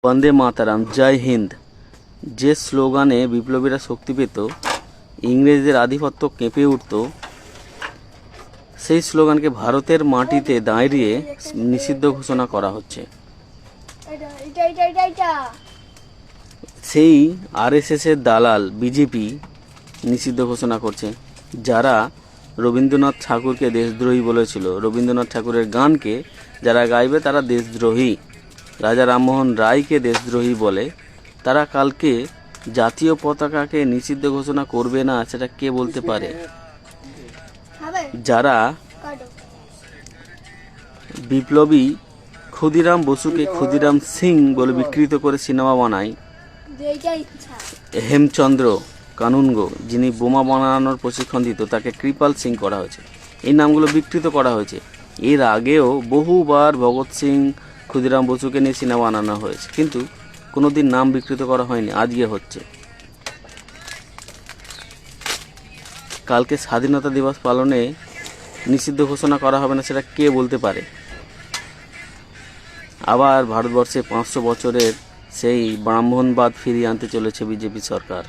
বন্দে মাতারাম, জয় হিন্দ যে স্লোগানে বিপ্লবীরা শক্তি পেত, ইংরেজদের আধিপত্য কেঁপে উঠত, সেই স্লোগানকে ভারতের মাটিতে দাঁড়িয়ে নিষিদ্ধ ঘোষণা করা হচ্ছে। সেই আরএসএস এর দালাল বিজেপি নিষিদ্ধ ঘোষণা করছে। যারা রবীন্দ্রনাথ ঠাকুরকে দেশদ্রোহী বলেছিল, রবীন্দ্রনাথ ঠাকুরের গানকে যারা গাইবে তারা দেশদ্রোহী, রাজা রামমোহন রায়কে দেশদ্রোহী বলে, তারা কালকে জাতীয় পতাকাকে নিষিদ্ধ ঘোষণা করবে না, সেটা কে বলতে পারে? যারা বিপ্লবী ক্ষুদিরাম বসুকে ক্ষুদিরাম সিং বলে বিকৃত করে সিনেমা বানায়, হেমচন্দ্র কানুনগো যিনি বোমা বানানোর প্রশিক্ষণ দিত তাকে কৃপাল সিং করা হয়েছে, এই নামগুলো বিকৃত করা হয়েছে। এর আগেও বহুবার ভগৎ সিং ক্ষুদিরাম বসুকে নিয়ে সিনেমা বানানো হয়েছে, কিন্তু কোনোদিন নাম বিকৃত করা হয়নি, আজকে হচ্ছে। কালকে স্বাধীনতা দিবস পালনে নিষিদ্ধ ঘোষণা করা হবে না, সেটা কে বলতে পারে? আবার ভারতবর্ষে 500 বছরের সেই ব্রাহ্মণবাদ ফিরিয়ে আনতে চলেছে বিজেপি সরকার।